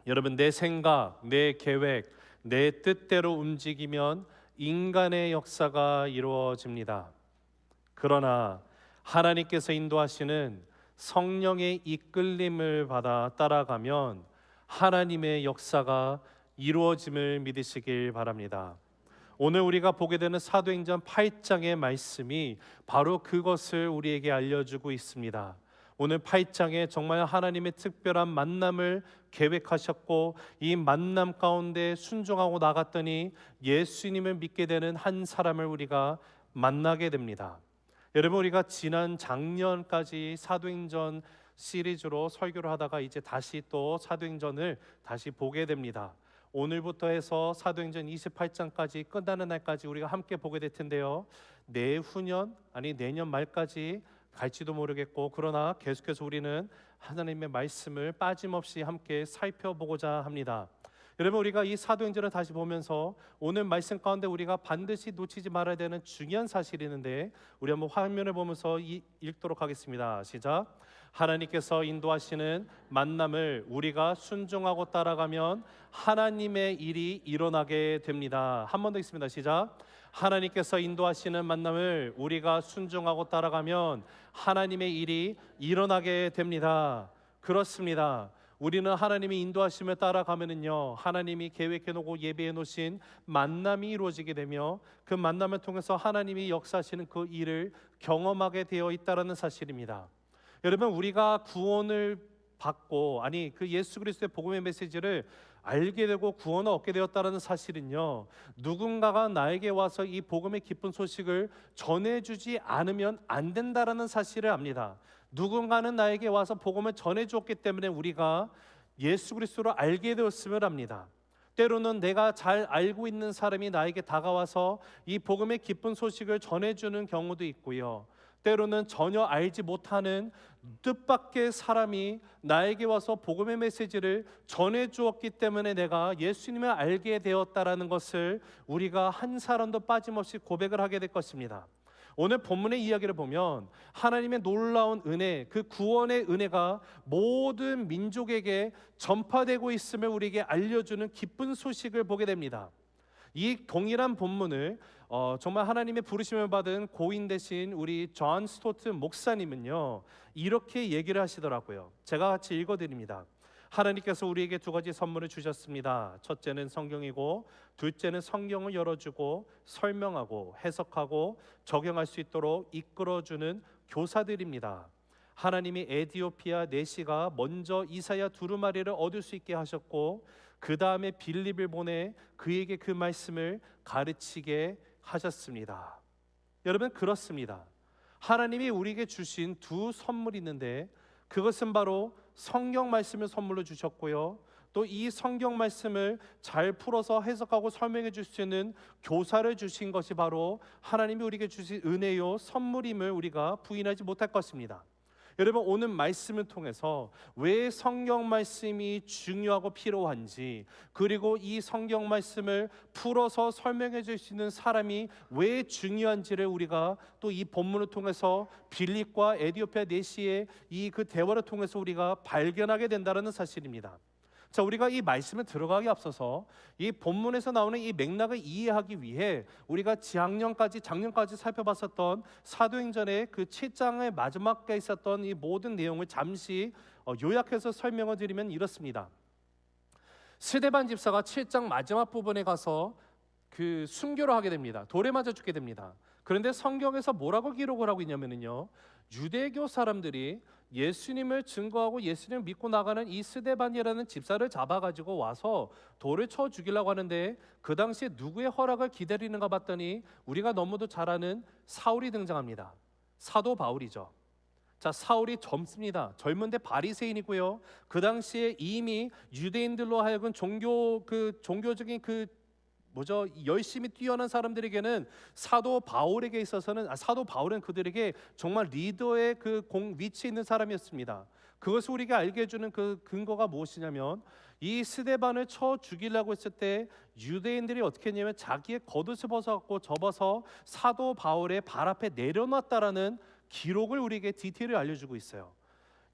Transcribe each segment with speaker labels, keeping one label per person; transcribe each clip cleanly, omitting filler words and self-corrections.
Speaker 1: 여러분, 내 생각, 내 계획, 내 뜻대로 움직이면 인간의 역사가 이루어집니다. 그러나 하나님께서 인도하시는 성령의 이끌림을 받아 따라가면 하나님의 역사가 이루어짐을 믿으시길 바랍니다. 오늘 우리가 보게 되는 사도행전 8장의 말씀이 바로 그것을 우리에게 알려주고 있습니다. 오늘 8장에 정말 하나님의 특별한 만남을 계획하셨고, 이 만남 가운데 순종하고 나갔더니 예수님을 믿게 되는 한 사람을 우리가 만나게 됩니다. 여러분, 우리가 지난 작년까지 사도행전 시리즈로 설교를 하다가 이제 다시 또 사도행전을 다시 보게 됩니다. 오늘부터 해서 사도행전 28장까지 끝나는 날까지 우리가 함께 보게 될 텐데요, 내후년 아니 내년 말까지 갈지도 모르겠고, 그러나 계속해서 우리는 하나님의 말씀을 빠짐없이 함께 살펴보고자 합니다. 여러분, 우리가 이 사도행전을 다시 보면서 오늘 말씀 가운데 우리가 반드시 놓치지 말아야 되는 중요한 사실이 있는데, 우리 한번 화면을 보면서 읽도록 하겠습니다. 시작. 하나님께서 인도하시는 만남을 우리가 순종하고 따라가면 하나님의 일이 일어나게 됩니다. 한 번 더 읽습니다. 시작. 하나님께서 인도하시는 만남을 우리가 순종하고 따라가면 하나님의 일이 일어나게 됩니다. 그렇습니다. 우리는 하나님의 인도하심을 따라가면은요, 하나님이 계획해 놓고 예비해 놓으신 만남이 이루어지게 되며, 그 만남을 통해서 하나님이 역사하시는 그 일을 경험하게 되어 있다는 사실입니다. 여러분, 우리가 구원을 받고 그 예수 그리스도의 복음의 메시지를 알게 되고 구원을 얻게 되었다는 사실은요, 누군가가 나에게 와서 이 복음의 기쁜 소식을 전해주지 않으면 안 된다라는 사실을 압니다. 누군가는 나에게 와서 복음을 전해주었기 때문에 우리가 예수 그리스도를 알게 되었음을 압니다. 때로는 내가 잘 알고 있는 사람이 나에게 다가와서 이 복음의 기쁜 소식을 전해주는 경우도 있고요, 때로는 전혀 알지 못하는 뜻밖의 사람이 나에게 와서 복음의 메시지를 전해주었기 때문에 내가 예수님을 알게 되었다라는 것을 우리가 한 사람도 빠짐없이 고백을 하게 될 것입니다. 오늘 본문의 이야기를 보면 하나님의 놀라운 은혜, 그 구원의 은혜가 모든 민족에게 전파되고 있음을 우리에게 알려주는 기쁜 소식을 보게 됩니다. 이 동일한 본문을 정말 하나님의 부르심을 받은 고인 되신 우리 존 스토트 목사님은요, 이렇게 얘기를 하시더라고요. 제가 같이 읽어드립니다. 하나님께서 우리에게 두 가지 선물을 주셨습니다. 첫째는 성경이고, 둘째는 성경을 열어주고 설명하고 해석하고 적용할 수 있도록 이끌어주는 교사들입니다. 하나님이 에디오피아 내시가 먼저 이사야 두루마리를 얻을 수 있게 하셨고, 그 다음에 빌립을 보내 그에게 그 말씀을 가르치게 하셨습니다. 여러분, 그렇습니다. 하나님이 우리에게 주신 두 선물이 있는데, 그것은 바로 성경 말씀을 선물로 주셨고요, 또 이 성경 말씀을 잘 풀어서 해석하고 설명해 줄 수 있는 교사를 주신 것이 바로 하나님이 우리에게 주신 은혜요 선물임을 우리가 부인하지 못할 것입니다. 여러분, 오늘 말씀을 통해서 왜 성경 말씀이 중요하고 필요한지, 그리고 이 성경 말씀을 풀어서 설명해 줄 수 있는 사람이 왜 중요한지를 우리가 또 이 본문을 통해서 빌립과 에디오피아 내시의 이 그 대화를 통해서 우리가 발견하게 된다는 사실입니다. 자, 우리가 이 말씀에 들어가기 앞서서 이 본문에서 나오는 이 맥락을 이해하기 위해 우리가 작년까지 살펴봤었던 사도행전의 그 7장의 마지막에 있었던 이 모든 내용을 잠시 요약해서 설명을 드리면 이렇습니다. 스데반 집사가 7장 마지막 부분에 가서 그 순교를 하게 됩니다. 돌에 맞아 죽게 됩니다. 그런데 성경에서 뭐라고 기록을 하고 있냐면요, 유대교 사람들이 예수님을 증거하고 예수님을 믿고 나가는 이 스데반이라는 집사를 잡아가지고 와서 돌을 쳐 죽이려고 하는데, 그 당시에 누구의 허락을 기다리는가 봤더니 우리가 너무도 잘 아는 사울이 등장합니다. 사도 바울이죠. 자, 사울이 젊은데 바리새인이고요, 그 당시에 이미 유대인들로 하여금 종교적인 열심히 뛰어난 사람들에게는 사도 바울에게 있어서는 사도 바울은 그들에게 정말 리더의 위치에 있는 사람이었습니다. 그것을 우리가 알게 해주는 그 근거가 무엇이냐면, 이 스데반을 쳐 죽이려고 했을 때 유대인들이 어떻게 했냐면 자기의 겉옷을 접어서 사도 바울의 발 앞에 내려놨다라는 기록을 우리에게 디테일을 알려주고 있어요.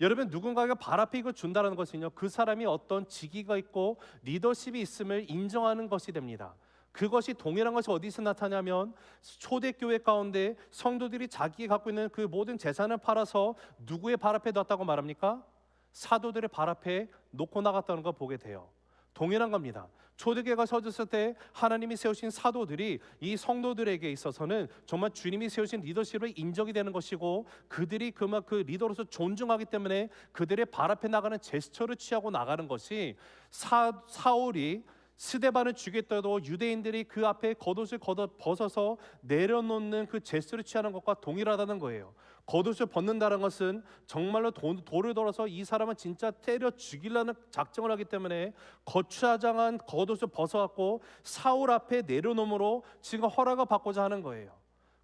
Speaker 1: 여러분, 누군가가 발 앞에 이거 준다는 것은요, 그 사람이 어떤 직위가 있고 리더십이 있음을 인정하는 것이 됩니다. 그것이 동일한 것이 어디서 나타나냐면 초대교회 가운데 성도들이 자기 갖고 있는 그 모든 재산을 팔아서 누구의 발 앞에 놨다고 말합니까? 사도들의 발 앞에 놓고 나갔다는 걸 보게 돼요. 동일한 겁니다. 초대교회가 서졌을 때 하나님이 세우신 사도들이 이 성도들에게 있어서는 정말 주님이 세우신 리더십을 인정이 되는 것이고, 그들이 그 리더로서 존중하기 때문에 그들의 발 앞에 나가는 제스처를 취하고 나가는 것이 사울이 스데반을 죽였더라도 유대인들이 그 앞에 겉옷을 벗어서 내려놓는 그 제스처를 취하는 것과 동일하다는 거예요. 겉옷을 벗는다는 것은 정말로 돌을 들어서 이 사람은 진짜 때려 죽이려는 작정을 하기 때문에 거추장한 겉옷을 벗어갖고 사울 앞에 내려놓음으로 지금 허락을 받고자 하는 거예요.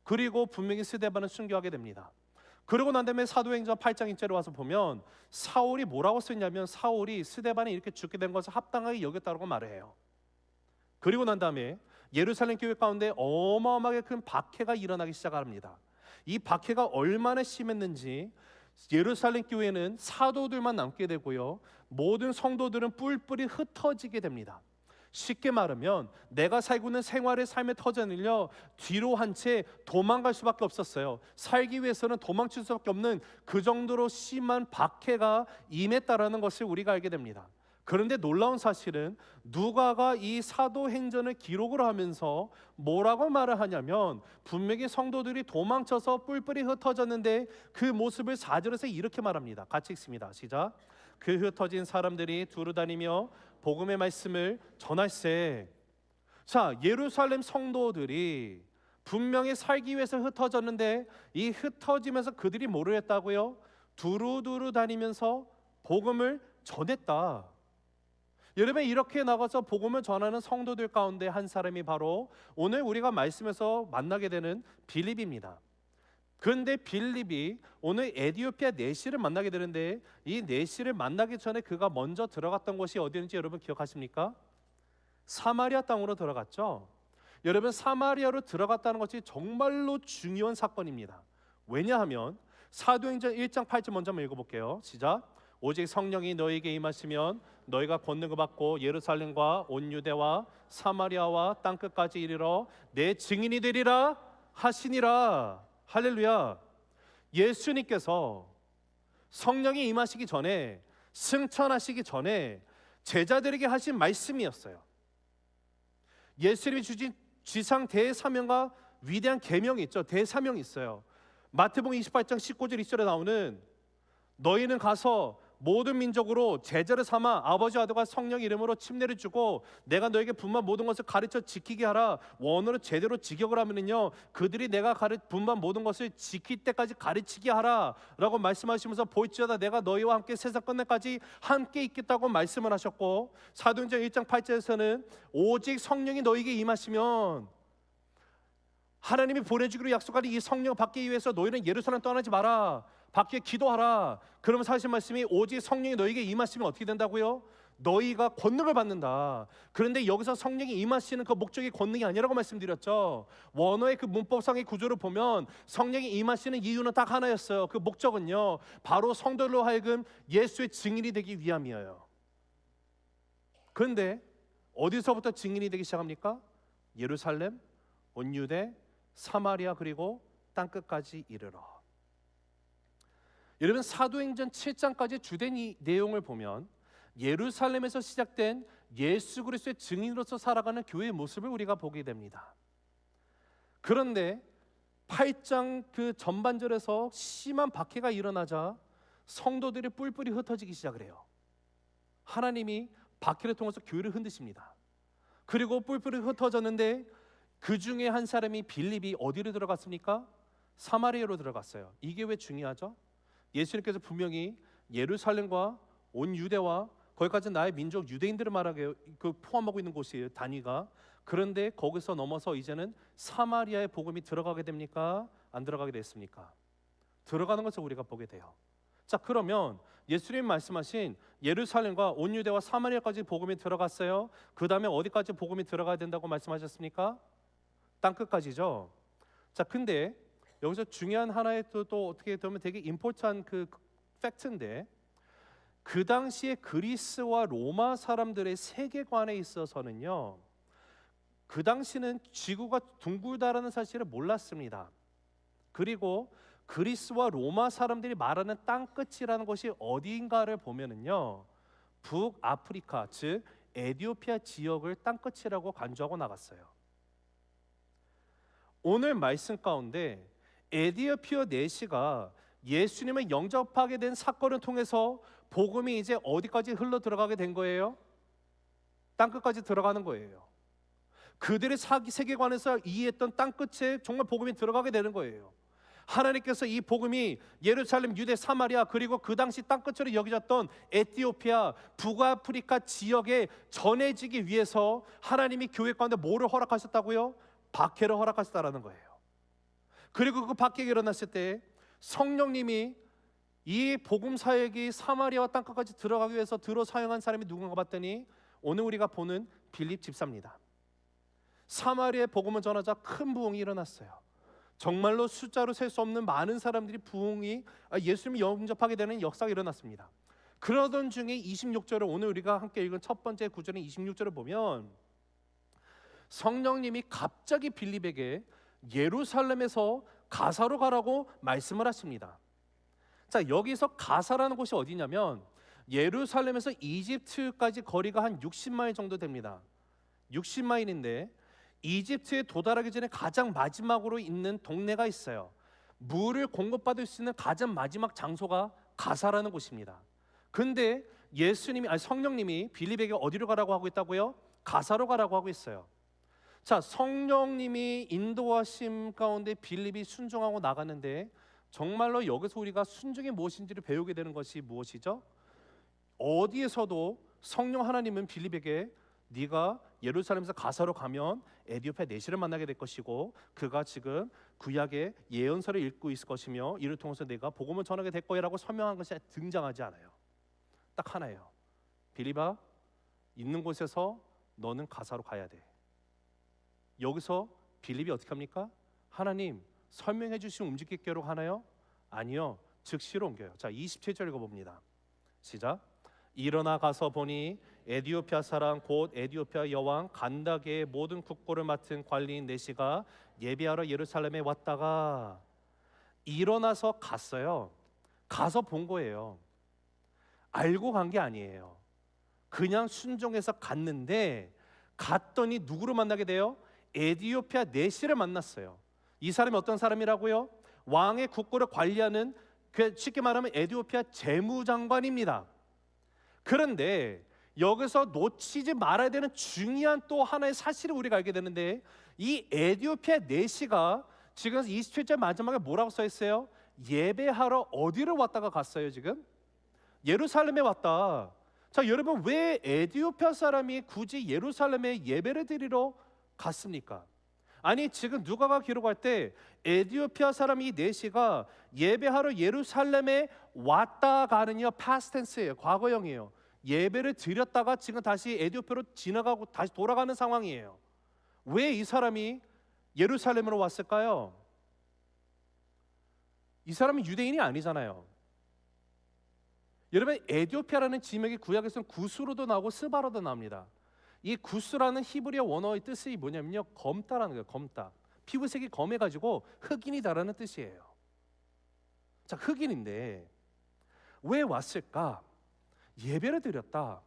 Speaker 1: 그리고 분명히 스데반을 순교하게 됩니다. 그러고 난 다음에 사도행전 8장 1절에 와서 보면 사울이 뭐라고 쓰냐면, 사울이 스데반이 이렇게 죽게 된 것을 합당하게 여겼다고 말을 해요. 그리고 난 다음에 예루살렘 교회 가운데 어마어마하게 큰 박해가 일어나기 시작합니다. 이 박해가 얼마나 심했는지 예루살렘 교회는 사도들만 남게 되고요, 모든 성도들은 뿔뿔이 흩어지게 됩니다. 쉽게 말하면 내가 살고 있는 생활의 삶의 터전을요, 뒤로 한 채 도망갈 수밖에 없었어요. 살기 위해서는 도망칠 수밖에 없는 그 정도로 심한 박해가 임했다라는 것을 우리가 알게 됩니다. 그런데 놀라운 사실은 누가가 이 사도행전을 기록을 하면서 뭐라고 말을 하냐면, 분명히 성도들이 도망쳐서 뿔뿔이 흩어졌는데 그 모습을 4절에서 이렇게 말합니다. 같이 읽습니다. 시작. 그 흩어진 사람들이 두루 다니며 복음의 말씀을 전할세. 자, 예루살렘 성도들이 분명히 살기 위해서 흩어졌는데 이 흩어지면서 그들이 뭐를 했다고요? 두루두루 다니면서 복음을 전했다. 여러분, 이렇게 나가서 복음을 전하는 성도들 가운데 한 사람이 바로 오늘 우리가 말씀에서 만나게 되는 빌립입니다. 그런데 빌립이 오늘 에디오피아 네시를 만나게 되는데, 이 네시를 만나기 전에 그가 먼저 들어갔던 곳이 어디였는지 여러분 기억하십니까? 사마리아 땅으로 들어갔죠. 여러분, 사마리아로 들어갔다는 것이 정말로 중요한 사건입니다. 왜냐하면 사도행전 1장 8절 먼저 한번 읽어볼게요. 시작. 오직 성령이 너에게 임하시면 너희가 권능을 받고 예루살렘과 온 유대와 사마리아와 땅끝까지 이르러 내 증인이 되리라 하시니라. 할렐루야. 예수님께서 성령이 임하시기 전에, 승천하시기 전에 제자들에게 하신 말씀이었어요. 예수님이 주신 지상 대사명과 위대한 계명이 있죠. 대사명이 있어요. 마태복음 28장 19절 20절에 나오는 너희는 가서 모든 민족으로 제자를 삼아 아버지 아들과 성령 이름으로 침례를 주고 내가 너에게 분반 모든 것을 가르쳐 지키게 하라. 원어로 제대로 직역을 하면은요, 그들이 내가 분반 모든 것을 지킬 때까지 가르치게 하라 라고 말씀하시면서 보일지어다 내가 너희와 함께 세상 끝날까지 함께 있겠다고 말씀을 하셨고, 사도행전 1장 8절에서는 오직 성령이 너희에게 임하시면, 하나님이 보내주기로 약속한 이 성령 받기 위해서 너희는 예루살렘 떠나지 마라, 밖에 기도하라. 그러면 하신 말씀이 오직 성령이 너희에게 임하시면 어떻게 된다고요? 너희가 권능을 받는다. 그런데 여기서 성령이 임하시는 그 목적이 권능이 아니라고 말씀드렸죠. 원어의 그 문법상의 구조를 보면 성령이 임하시는 이유는 딱 하나였어요. 그 목적은요, 바로 성도들로 하여금 예수의 증인이 되기 위함이에요. 그런데 어디서부터 증인이 되기 시작합니까? 예루살렘, 온 유대, 사마리아, 그리고 땅끝까지 이르러. 여러분, 사도행전 7장까지 주된 이 내용을 보면 예루살렘에서 시작된 예수 그리스도의 증인으로서 살아가는 교회의 모습을 우리가 보게 됩니다. 그런데 8장 그 전반절에서 심한 박해가 일어나자 성도들이 뿔뿔이 흩어지기 시작을 해요. 하나님이 박해를 통해서 교회를 흔드십니다. 그리고 뿔뿔이 흩어졌는데 그 중에 한 사람이 빌립이 어디로 들어갔습니까? 사마리아로 들어갔어요. 이게 왜 중요하죠? 예수님께서 분명히 예루살렘과 온 유대와 거기까지 나의 민족 유대인들을 말하게 포함하고 있는 곳이에요, 단위가. 그런데 거기서 넘어서 이제는 사마리아의 복음이 들어가게 됩니까? 안 들어가게 됐습니까? 들어가는 것을 우리가 보게 돼요. 자, 그러면 예수님 말씀하신 예루살렘과 온 유대와 사마리아까지 복음이 들어갔어요. 그 다음에 어디까지 복음이 들어가야 된다고 말씀하셨습니까? 땅끝까지죠. 자, 근데 여기서 중요한 하나의 또 어떻게 보면 되게 임포트한 그 팩트인데, 그 당시에 그리스와 로마 사람들의 세계관에 있어서는요, 그 당시는 지구가 둥글다라는 사실을 몰랐습니다. 그리고 그리스와 로마 사람들이 말하는 땅끝이라는 것이 어디인가를 보면은요, 북아프리카, 즉 에티오피아 지역을 땅끝이라고 간주하고 나갔어요. 오늘 말씀 가운데 에티오피아 내시가 예수님을 영접하게 된 사건을 통해서 복음이 이제 어디까지 흘러 들어가게 된 거예요? 땅끝까지 들어가는 거예요. 그들의 세계관에서 이해했던 땅끝에 정말 복음이 들어가게 되는 거예요. 하나님께서 이 복음이 예루살렘, 유대, 사마리아, 그리고 그 당시 땅끝으로 여겨졌던 에티오피아, 북아프리카 지역에 전해지기 위해서 하나님이 교회 가운데 뭐를 허락하셨다고요? 박해를 허락하셨다라는 거예요. 그리고 그 박해가 일어났을 때 성령님이 이 복음 사역이 사마리아와 땅끝까지 들어가기 위해서 들어 사용한 사람이 누군가 봤더니 오늘 우리가 보는 빌립 집사입니다. 사마리아의 복음을 전하자 큰 부흥이 일어났어요. 정말로 숫자로 셀 수 없는 많은 사람들이 예수님을 영접하게 되는 역사가 일어났습니다. 그러던 중에 26절을 오늘 우리가 함께 읽은 첫 번째 구절인 26절을 보면 성령님이 갑자기 빌립에게 예루살렘에서 가사로 가라고 말씀을 하십니다. 자, 여기서 가사라는 곳이 어디냐면 예루살렘에서 이집트까지 거리가 한 60마일 정도 됩니다. 60마일인데 이집트에 도달하기 전에 가장 마지막으로 있는 동네가 있어요. 물을 공급받을 수 있는 가장 마지막 장소가 가사라는 곳입니다. 근데 성령님이 빌립에게 어디로 가라고 하고 있다고요? 가사로 가라고 하고 있어요. 자, 성령님이 인도하심 가운데 빌립이 순종하고 나가는데 정말로 여기서 우리가 순종이 무엇인지를 배우게 되는 것이 무엇이죠? 어디에서도 성령 하나님은 빌립에게 네가 예루살렘에서 가사로 가면 에티오피아 내시를 만나게 될 것이고 그가 지금 구약의 예언서를 읽고 있을 것이며 이를 통해서 내가 복음을 전하게 될 거야라고 설명한 것이 등장하지 않아요. 딱 하나예요. 빌립아, 있는 곳에서 너는 가사로 가야 돼. 여기서 빌립이 어떻게 합니까? 하나님 설명해 주시면 움직일게로 하나요? 아니요, 즉시로 옮겨요. 자, 27절 읽어봅니다. 시작. 일어나 가서 보니 에티오피아 사람 곧 에티오피아 여왕 간다게의 모든 국고를 맡은 관리인 내시가 예배하러 예루살렘에 왔다가 일어나서 갔어요. 가서 본 거예요. 알고 간 게 아니에요. 그냥 순종해서 갔는데 갔더니 누구를 만나게 돼요? 에티오피아 내시를 만났어요. 이 사람이 어떤 사람이라고요? 왕의 국고를 관리하는, 쉽게 말하면 에티오피아 재무장관입니다. 그런데 여기서 놓치지 말아야 되는 중요한 또 하나의 사실을 우리가 알게 되는데 이 에티오피아 내시가 지금 27절 마지막에 뭐라고 써 있어요? 예배하러 어디를 왔다가 갔어요? 지금 예루살렘에 왔다. 자, 여러분 왜 에티오피아 사람이 굳이 예루살렘에 예배를 드리러 갔습니까? 아니 지금 누가가 기록할 때 에티오피아 사람이 내시가 예배하러 예루살렘에 왔다 가는요 past tense예요. 과거형이에요. 예배를 드렸다가 지금 다시 에티오피아로 지나가고 다시 돌아가는 상황이에요. 왜 이 사람이 예루살렘으로 왔을까요? 이 사람은 유대인이 아니잖아요. 여러분 에티오피아라는 지명이 구약에서는 구스로도 나오고 스바로도 나옵니다. 이 구스라는 히브리어 원어의 뜻이 뭐냐면요 검다라는 거예요. 검다. 피부색이 검해가지고 흑인이다라는 뜻이에요. 자, 흑인인데 왜 왔을까? 예배를 드렸다.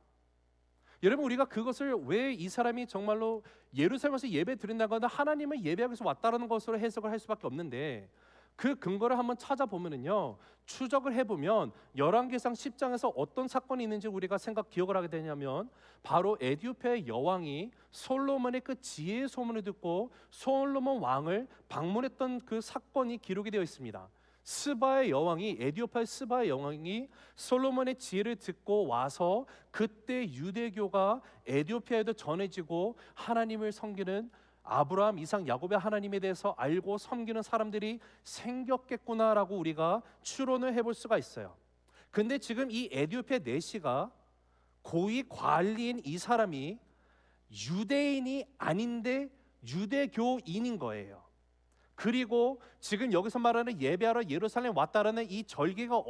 Speaker 1: 여러분 우리가 그것을 왜 이 사람이 정말로 예루살렘에서 예배 드린다거나 하나님을 예배하기 위해서 왔다라는 것으로 해석을 할 수밖에 없는데 그 근거를 한번 찾아보면은요 추적을 해보면 열왕기상 10장에서 어떤 사건이 있는지 우리가 기억을 하게 되냐면 바로 에티오피아의 여왕이 솔로몬의 그 지혜의 소문을 듣고 솔로몬 왕을 방문했던 그 사건이 기록이 되어 있습니다. 에티오피아의 스바의 여왕이 솔로몬의 지혜를 듣고 와서 그때 유대교가 에티오피아에도 전해지고 하나님을 섬기는 아브라함, 이삭, 야곱의 하나님에 대해서 알고 섬기는 사람들이 생겼겠구나라고 우리가 추론을 해볼 수가 있어요. 근데 지금 이 에티오피아 내시가 고위 관리인 이 사람이 유대인이 아닌데 유대교인인 거예요. 그리고 지금 여기서 말하는 예배하러 예루살렘 왔다라는 이 절기가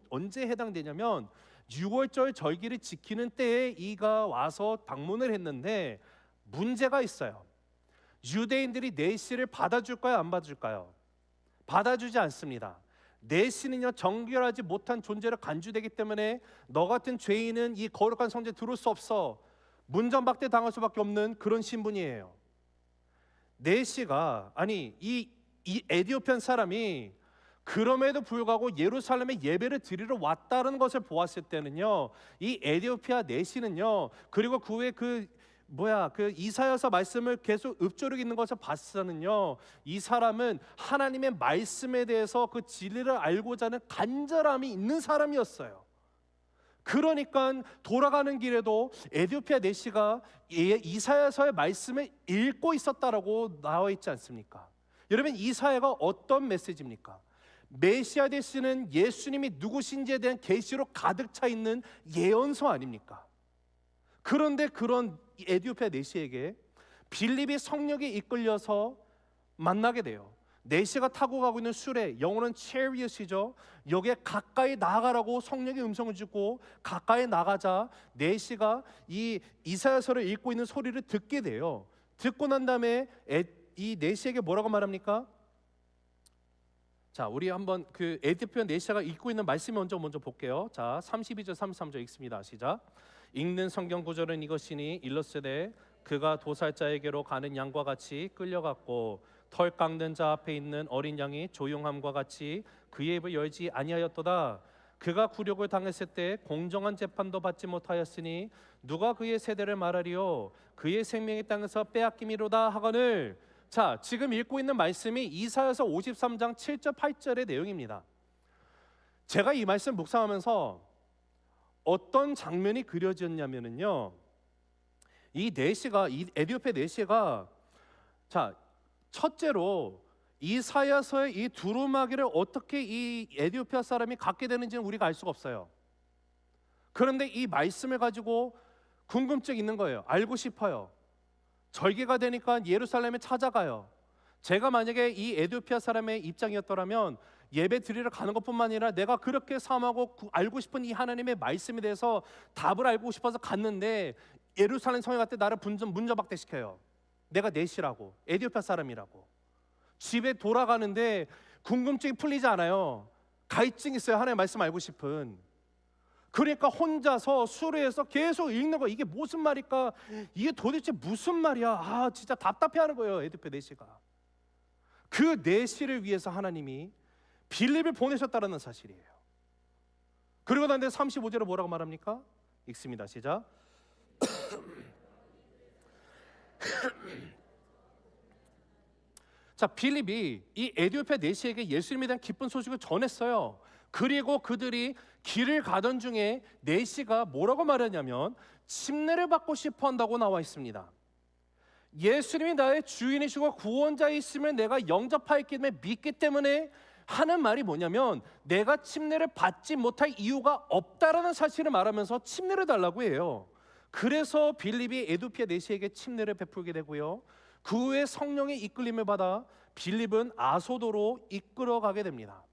Speaker 1: 언제 해당되냐면 6월절 절기를 지키는 때에 이가 와서 방문을 했는데 문제가 있어요. 유대인들이 내시를 받아줄까요, 안 받아줄까요? 받아주지 않습니다. 내시는요, 정결하지 못한 존재로 간주되기 때문에 너 같은 죄인은 이 거룩한 성전에 들어올 수 없어, 문전박대 당할 수밖에 없는 그런 신분이에요. 내시가, 아니 이 에디오피안 사람이 그럼에도 불구하고 예루살렘에 예배를 드리러 왔다는 것을 보았을 때는요, 이 에디오피아 내시는요, 그리고 그 후에 그 이사야서 말씀을 계속 읊조리고 있는 것을 봤으는요, 이 사람은 하나님의 말씀에 대해서 그 진리를 알고자 하는 간절함이 있는 사람이었어요. 그러니까 돌아가는 길에도 에디오피아 내시가 이사야서의 말씀을 읽고 있었다라고 나와 있지 않습니까? 여러분, 이사야가 어떤 메시지입니까? 메시아 되시는 예수님이 누구신지에 대한 계시로 가득 차 있는 예언서 아닙니까? 그런데 그런 에디오피아 내시에게 빌립이 성령에 이끌려서 만나게 돼요. 내시가 타고 가고 있는 수레, 영어는 chariot이죠. 여기에 가까이 나가라고 성령의 음성을 주고 가까이 나가자 내시가 이 이사야서를 읽고 있는 소리를 듣게 돼요. 듣고 난 다음에 이 내시에게 뭐라고 말합니까? 자, 우리 한번 그 에디오피아 내시가 읽고 있는 말씀 먼저 볼게요. 자, 32절 33절 읽습니다. 시작. 읽는 성경 구절은 이것이니 일러스되 그가 도살자에게로 가는 양과 같이 끌려갔고 털 깎는 자 앞에 있는 어린 양이 조용함과 같이 그의 입을 열지 아니하였도다. 그가 굴욕을 당했을 때 공정한 재판도 받지 못하였으니 누가 그의 세대를 말하리요? 그의 생명이 땅에서 빼앗김이로다 하거늘. 자, 지금 읽고 있는 말씀이 이사야서 53장 7절 8절의 내용입니다. 제가 이 말씀 묵상하면서 어떤 장면이 그려졌냐면요, 이 에디오피아 내시가, 자, 첫째로 이사야서의 이 두루마기를 어떻게 이 에디오피아 사람이 갖게 되는지는 우리가 알 수가 없어요. 그런데 이 말씀을 가지고 궁금증이 있는 거예요. 알고 싶어요. 절기가 되니까 예루살렘에 찾아가요. 제가 만약에 이 에디오피아 사람의 입장이었더라면 예배 드리러 가는 것뿐만 아니라 내가 그렇게 사모하고 알고 싶은 이 하나님의 말씀에 대해서 답을 알고 싶어서 갔는데 예루살렘 성에 갔을 때 나를 문전박대 시켜요. 내가 내시라고, 에디오피아 사람이라고. 집에 돌아가는데 궁금증이 풀리지 않아요. 가입증 있어요. 하나님의 말씀 알고 싶은. 그러니까 혼자서 수레에서 계속 읽는 거. 이게 무슨 말일까? 이게 도대체 무슨 말이야? 아, 진짜 답답해하는 거예요, 에디오피아 내시가. 그 내시를 위해서 하나님이 빌립을 보내셨다는 사실이에요. 그리고 난 뒤에 35절에 뭐라고 말합니까? 읽습니다. 시작. 자, 빌립이 이 에디오피아 내시에게 예수님에 대한 기쁜 소식을 전했어요. 그리고 그들이 길을 가던 중에 내시가 뭐라고 말하냐면 침례를 받고 싶어 한다고 나와 있습니다. 예수님이 나의 주인이시고 구원자이심을 내가 영접하였기 때문에 믿기 때문에 하는 말이 뭐냐면 내가 침례를 받지 못할 이유가 없다라는 사실을 말하면서 침례를 달라고 해요. 그래서 빌립이 에디오피아 내시에게 침례를 베풀게 되고요, 그 후에 성령의 이끌림을 받아 빌립은 아소도로 이끌어가게 됩니다.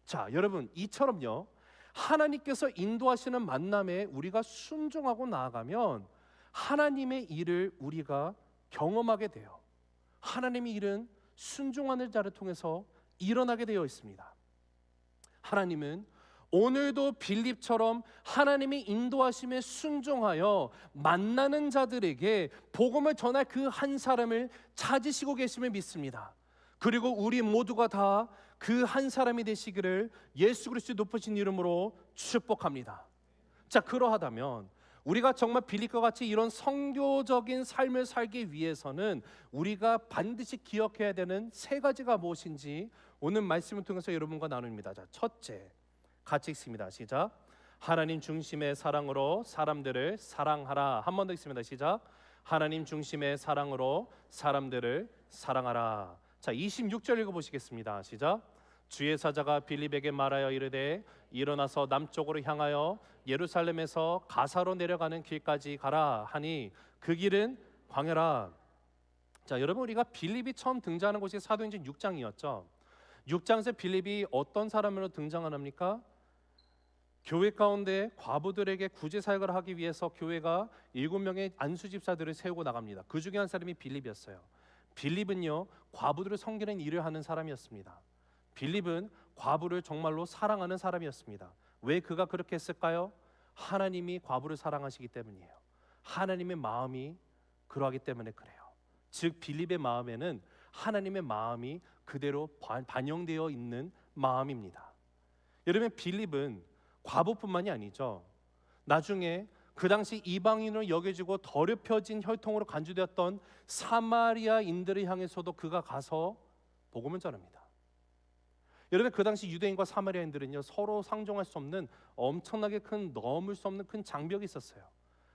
Speaker 1: 자, 여러분, 이처럼요, 하나님께서 인도하시는 만남에 우리가 순종하고 나아가면 하나님의 일을 우리가 경험하게 돼요. 하나님의 일은 순종하는 자를 통해서 일어나게 되어 있습니다. 하나님은 오늘도 빌립처럼 하나님의 인도하심에 순종하여 만나는 자들에게 복음을 전할 그 한 사람을 찾으시고 계심을 믿습니다. 그리고 우리 모두가 다 그 한 사람이 되시기를 예수 그리스도의 높으신 이름으로 축복합니다. 자, 그러하다면 우리가 정말 빌립과 같이 이런 성교적인 삶을 살기 위해서는 우리가 반드시 기억해야 되는 세 가지가 무엇인지 오늘 말씀을 통해서 여러분과 나눕니다. 자, 첫째, 같이 읽습니다. 시작. 하나님 중심의 사랑으로 사람들을 사랑하라. 한 번 더 읽습니다. 시작. 하나님 중심의 사랑으로 사람들을 사랑하라. 자, 26절 읽어보시겠습니다. 시작. 주의 사자가 빌립에게 말하여 이르되 일어나서 남쪽으로 향하여 예루살렘에서 가사로 내려가는 길까지 가라 하니 그 길은 광야라. 자, 여러분, 우리가 빌립이 처음 등장하는 곳이 사도행전 6장이었죠. 6장에서 빌립이 어떤 사람으로 등장합니까? 교회 가운데 과부들에게 구제 사역을 하기 위해서 교회가 7명의 안수 집사들을 세우고 나갑니다. 그 중에 한 사람이 빌립이었어요. 빌립은요, 과부들을 섬기는 일을 하는 사람이었습니다. 빌립은 과부를 정말로 사랑하는 사람이었습니다. 왜 그가 그렇게 했을까요? 하나님이 과부를 사랑하시기 때문이에요. 하나님의 마음이 그러하기 때문에 그래요. 즉 빌립의 마음에는 하나님의 마음이 그대로 반영되어 있는 마음입니다. 여러분, 빌립은 과부뿐만이 아니죠. 나중에 그 당시 이방인으로 여겨지고 더럽혀진 혈통으로 간주되었던 사마리아인들을 향해서도 그가 가서 복음을 전합니다. 여러분, 그 당시 유대인과 사마리아인들은요, 서로 상종할 수 없는 엄청나게 큰, 넘을 수 없는 큰 장벽이 있었어요.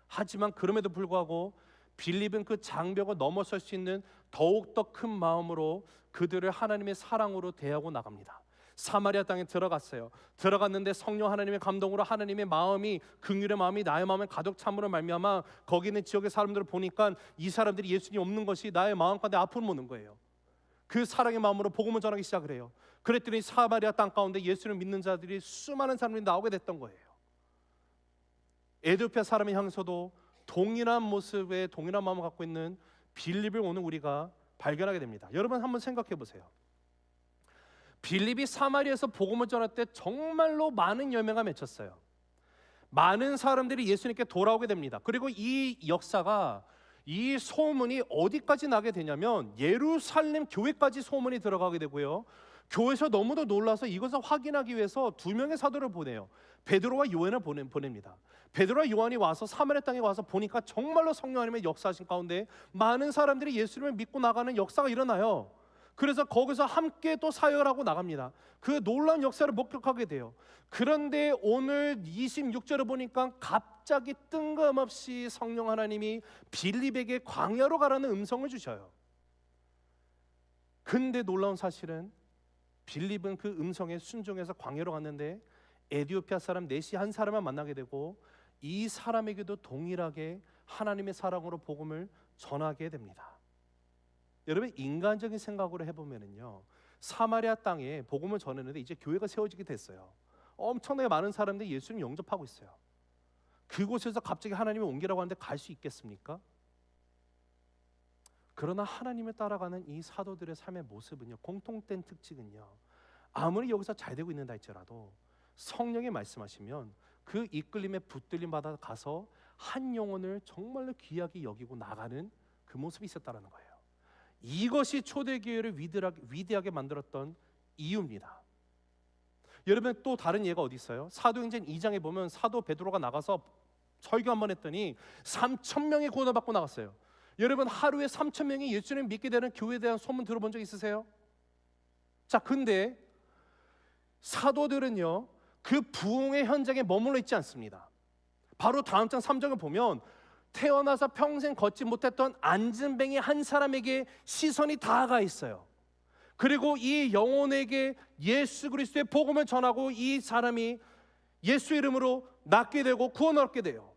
Speaker 1: 하지만 그럼에도 불구하고 빌립은 그 장벽을 넘어설 수 있는 더욱더 큰 마음으로 그들을 하나님의 사랑으로 대하고 나갑니다. 사마리아 땅에 들어갔어요. 들어갔는데 성령 하나님의 감동으로 하나님의 마음이, 긍휼의 마음이 나의 마음에 가득 참으로 말미암아 거기 있는 지역의 사람들을 보니까 이 사람들이 예수님이 없는 것이 나의 마음 가운데 아픔을 모는 거예요. 그 사랑의 마음으로 복음을 전하기 시작을 해요. 그랬더니 사마리아 땅 가운데 예수를 믿는 자들이 수많은 사람들이 나오게 됐던 거예요. 에티오피아 사람을 향해서도 동일한 모습의 동일한 마음을 갖고 있는 빌립을 오늘 우리가 발견하게 됩니다. 여러분, 한번 생각해 보세요. 빌립이 사마리아에서 복음을 전할 때 정말로 많은 열매가 맺혔어요. 많은 사람들이 예수님께 돌아오게 됩니다. 그리고 이 역사가, 이 소문이 어디까지 나게 되냐면 예루살렘 교회까지 소문이 들어가게 되고요, 교회에서 너무도 놀라서 이것을 확인하기 위해서 2명의 사도를 보내요. 베드로와 요한을 보냅니다. 베드로와 요한이 와서 사마리아 땅에 와서 보니까 정말로 성령 하나님의 역사하신 가운데 많은 사람들이 예수님을 믿고 나가는 역사가 일어나요. 그래서 거기서 함께 또 사역을 하고 나갑니다. 그 놀라운 역사를 목격하게 돼요. 그런데 오늘 26절을 보니까 갑자기 뜬금없이 성령 하나님이 빌립에게 광야로 가라는 음성을 주셔요. 근데 놀라운 사실은 빌립은 그 음성에 순종해서 광야로 갔는데 에티오피아 사람 넷이 한 사람을 만나게 되고 이 사람에게도 동일하게 하나님의 사랑으로 복음을 전하게 됩니다. 여러분, 인간적인 생각으로 해보면요, 사마리아 땅에 복음을 전했는데 이제 교회가 세워지게 됐어요. 엄청나게 많은 사람들이 예수님 영접하고 있어요. 그곳에서 갑자기 하나님이 옮기라고 하는데 갈 수 있겠습니까? 그러나 하나님을 따라가는 이 사도들의 삶의 모습은요, 공통된 특징은요, 아무리 여기서 잘 되고 있는다 할지라도 성령이 말씀하시면 그 이끌림에 붙들림 받아 가서 한 영혼을 정말로 귀하게 여기고 나가는 그 모습이 있었다는 거예요. 이것이 초대교회를 위대하게 만들었던 이유입니다. 여러분, 또 다른 예가 어디 있어요? 사도행전 2장에 보면 사도 베드로가 나가서 설교 한번 했더니 3,000명이 구원받고 나갔어요. 여러분, 하루에 3,000명이 예수님을 믿게 되는 교회에 대한 소문 들어본 적 있으세요? 자, 근데 사도들은요, 그 부흥의 현장에 머물러 있지 않습니다. 바로 다음 장 3장을 보면 태어나서 평생 걷지 못했던 안진뱅이 한 사람에게 시선이 다가 있어요. 그리고 이 영혼에게 예수 그리스도의 복음을 전하고 이 사람이 예수 이름으로 낫게 되고 구원을 얻게 돼요.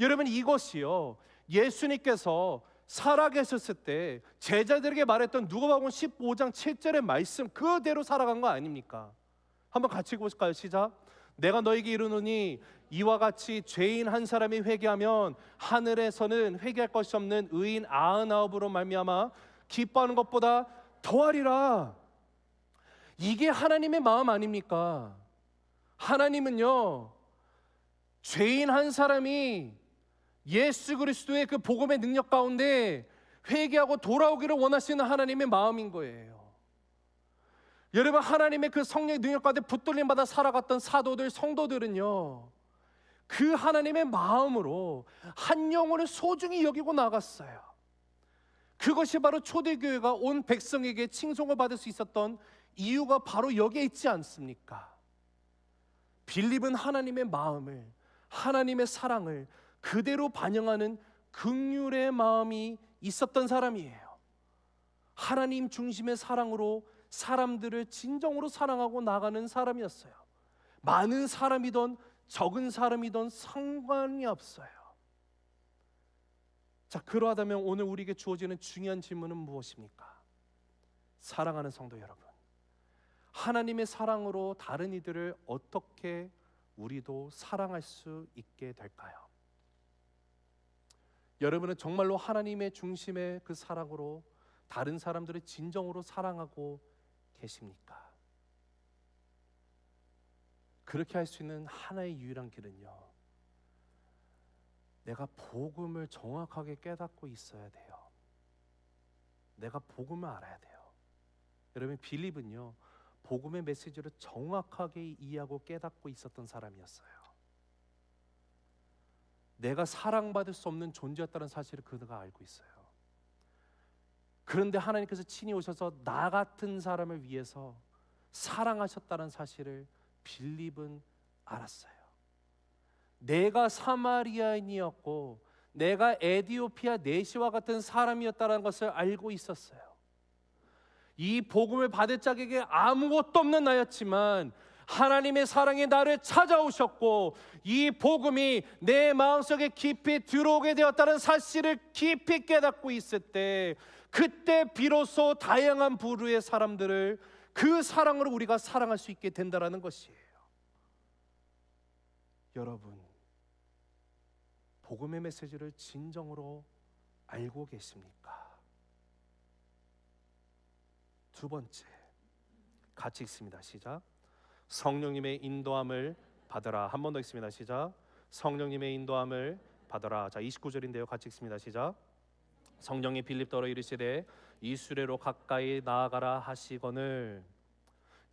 Speaker 1: 여러분, 이것이요, 예수님께서 살아계셨을 때 제자들에게 말했던 누가복음 15장 7절의 말씀 그대로 살아간 거 아닙니까? 한번 같이 읽어보실까요? 시작. 내가 너에게 이르노니 이와 같이 죄인 한 사람이 회개하면 하늘에서는 회개할 것이 없는 의인 99으로 말미암아 기뻐하는 것보다 더하리라. 이게 하나님의 마음 아닙니까? 하나님은요, 죄인 한 사람이 예수 그리스도의 그 복음의 능력 가운데 회개하고 돌아오기를 원하시는 하나님의 마음인 거예요. 여러분, 하나님의 그 성령의 능력 가운데 붙들림 받아 살아갔던 사도들, 성도들은요, 그 하나님의 마음으로 한 영혼을 소중히 여기고 나갔어요. 그것이 바로 초대교회가 온 백성에게 칭송을 받을 수 있었던 이유가 바로 여기에 있지 않습니까? 빌립은 하나님의 마음을, 하나님의 사랑을 그대로 반영하는 긍휼의 마음이 있었던 사람이에요. 하나님 중심의 사랑으로 사람들을 진정으로 사랑하고 나가는 사람이었어요. 많은 사람이든 적은 사람이든 상관이 없어요. 자, 그러하다면 오늘 우리에게 주어지는 중요한 질문은 무엇입니까? 사랑하는 성도 여러분, 하나님의 사랑으로 다른 이들을 어떻게 우리도 사랑할 수 있게 될까요? 여러분은 정말로 하나님의 중심의 그 사랑으로 다른 사람들을 진정으로 사랑하고 계십니까? 그렇게 할 수 있는 하나의 유일한 길은요, 내가 복음을 정확하게 깨닫고 있어야 돼요. 내가 복음을 알아야 돼요. 여러분, 빌립은요, 복음의 메시지를 정확하게 이해하고 깨닫고 있었던 사람이었어요. 내가 사랑받을 수 없는 존재였다는 사실을 그가 알고 있어요. 그런데 하나님께서 친히 오셔서 나 같은 사람을 위해서 사랑하셨다는 사실을 빌립은 알았어요. 내가 사마리아인이었고 내가 에디오피아 내시와 같은 사람이었다는 것을 알고 있었어요. 이 복음을 받을 자에게 아무것도 없는 나였지만 하나님의 사랑이 나를 찾아오셨고 이 복음이 내 마음속에 깊이 들어오게 되었다는 사실을 깊이 깨닫고 있을 때, 그때 비로소 다양한 부류의 사람들을 그 사랑으로 우리가 사랑할 수 있게 된다는 것이에요. 여러분, 복음의 메시지를 진정으로 알고 계십니까? 두 번째, 같이 읽습니다. 시작. 성령님의 인도함을 받으라. 한 번 더 읽습니다. 시작. 성령님의 인도함을 받으라. 자, 29절인데요. 같이 읽습니다. 시작. 성령이 빌립더러 이르시되 이수레로 가까이 나아가라 하시거늘.